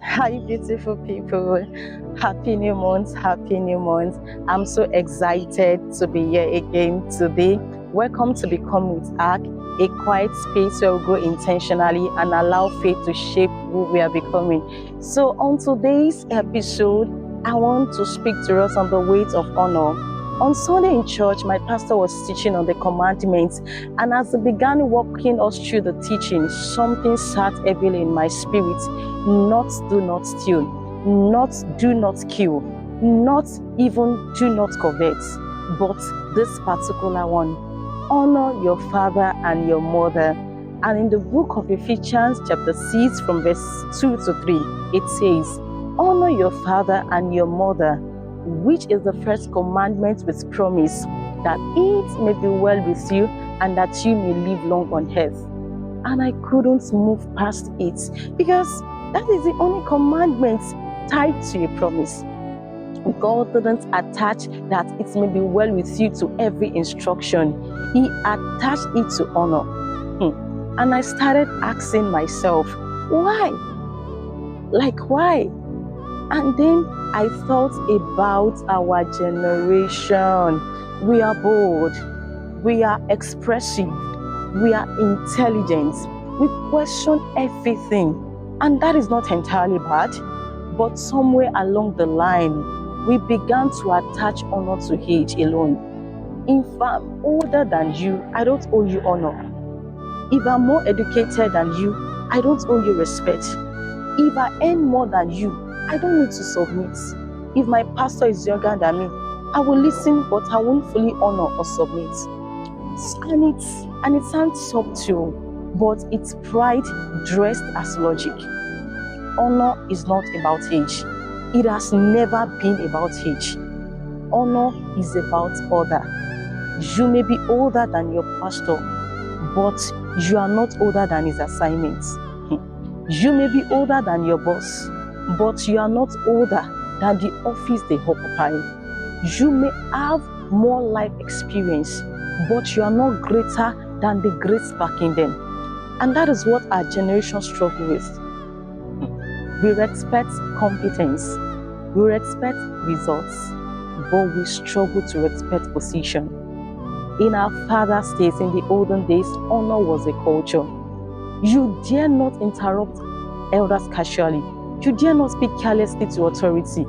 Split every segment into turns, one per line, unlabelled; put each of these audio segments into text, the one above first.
Hi, beautiful people. Happy new month. Happy new month. I'm so excited to be here again today. Welcome to Become with Ark, a quiet space where we grow intentionally and allow faith to shape who we are becoming. So, on today's episode, I want to speak to us on the weight of honor. On Sunday in church, my pastor was teaching on the commandments, and as he began walking us through the teaching, something sat heavily in my spirit. Not do not steal, not do not kill, not even do not covet, but this particular one, honor your father and your mother. And in the book of Ephesians chapter 6 from verse 2 to 3, it says, honor your father and your mother, which is the first commandment with promise, that it may be well with you and that you may live long on earth. And I couldn't move past it because that is the only commandment tied to a promise. God didn't attach that it may be well with you to every instruction. He attached it to honor. And I started asking myself, why? Like, why? And then I thought about our generation. We are bold, we are expressive, we are intelligent, we question everything. And that is not entirely bad, but somewhere along the line, we began to attach honor to age alone. If I'm older than you, I don't owe you honor. If I'm more educated than you, I don't owe you respect. If I earn more than you, I don't need to submit. If my pastor is younger than me, I will listen, but I won't fully honor or submit. And it sounds subtle, but it's pride dressed as logic. Honor is not about age. It has never been about age. Honor is about order. You may be older than your pastor, but you are not older than his assignments. You may be older than your boss, but you are not older than the office they occupy. You may have more life experience, but you are not greater than the greats backing them. And that is what our generation struggles with. We respect competence, we respect results, but we struggle to respect position. In our father's days, in the olden days, honor was a culture. You dare not interrupt elders casually. You dare not speak carelessly to authority.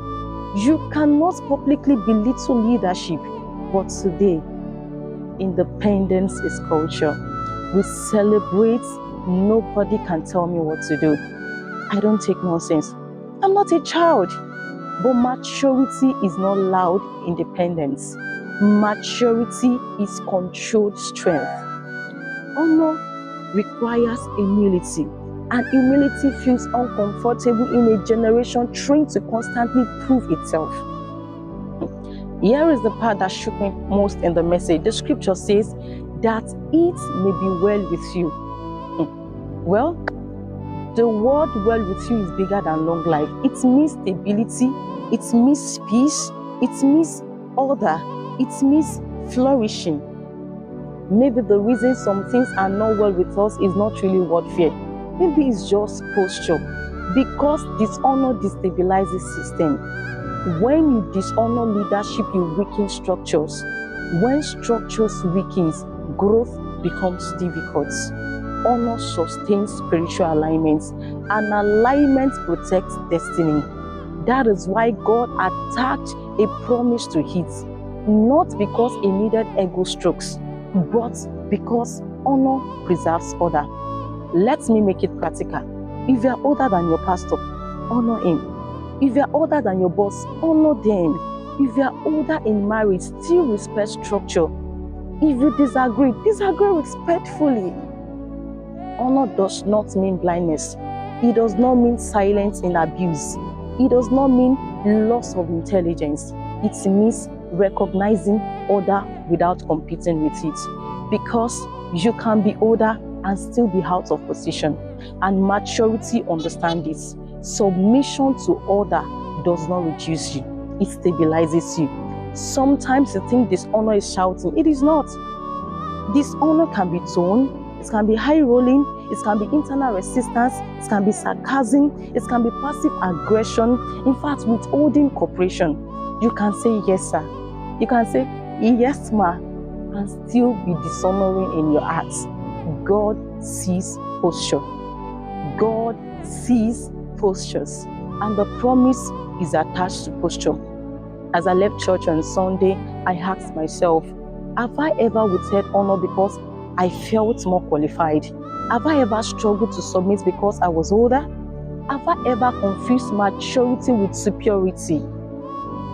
You cannot publicly belittle leadership. But today, independence is culture. We celebrate, nobody can tell me what to do. I don't take nonsense. I'm not a child. But maturity is not loud independence. Maturity is controlled strength. Honor requires humility. And humility feels uncomfortable in a generation trained to constantly prove itself. Here is the part that shook me most in the message. The scripture says that it may be well with you. Well, the word well with you is bigger than long life. It means stability, it means peace, it means order, it means flourishing. Maybe the reason some things are not well with us is not really warfare. Maybe it's just posture. Because dishonor destabilizes system. When you dishonor leadership, you weaken structures. When structures weakens, growth becomes difficult. Honor sustains spiritual alignments, and alignment protects destiny. That is why God attached a promise to it, not because he needed ego strokes, but because honor preserves order. Let me make it practical. If you are older than your pastor, honor him. If you are older than your boss, honor them. If you are older in marriage, still respect structure. If you disagree respectfully. Honor does not mean blindness. It does not mean silence in abuse. It does not mean loss of intelligence. It means recognizing order without competing with it. Because you can be older and still be out of position. And maturity understands this. Submission to order does not reduce you. It stabilizes you. Sometimes you think dishonor is shouting. It is not. Dishonor can be tone, it can be high rolling, it can be internal resistance, it can be sarcasm, it can be passive aggression, in fact, withholding cooperation. You can say yes, sir. You can say yes, ma, and still be dishonoring in your heart. God sees posture. God sees postures, and the promise is attached to posture. As I left church on Sunday, I asked myself, have I ever withheld honor because I felt more qualified? Have I ever struggled to submit because I was older? Have I ever confused maturity with superiority?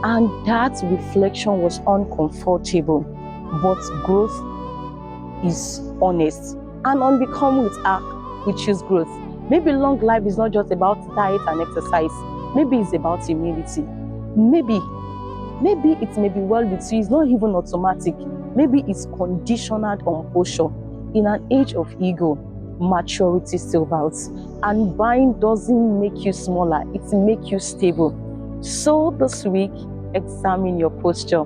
And that reflection was uncomfortable, but growth is honest. And unbecoming with her, we choose growth. Maybe long life is not just about diet and exercise. Maybe it's about humility. Maybe it may be well with you, it's not even automatic. Maybe it's conditioned on posture. In an age of ego, maturity still bounds. And buying doesn't make you smaller, it makes you stable. So this week, examine your posture.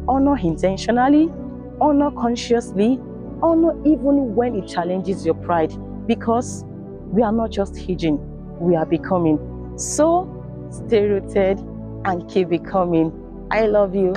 Honor intentionally, honor consciously, honor even when it challenges your pride. Because we are not just aging, we are becoming. So stay rooted and keep becoming. I love you.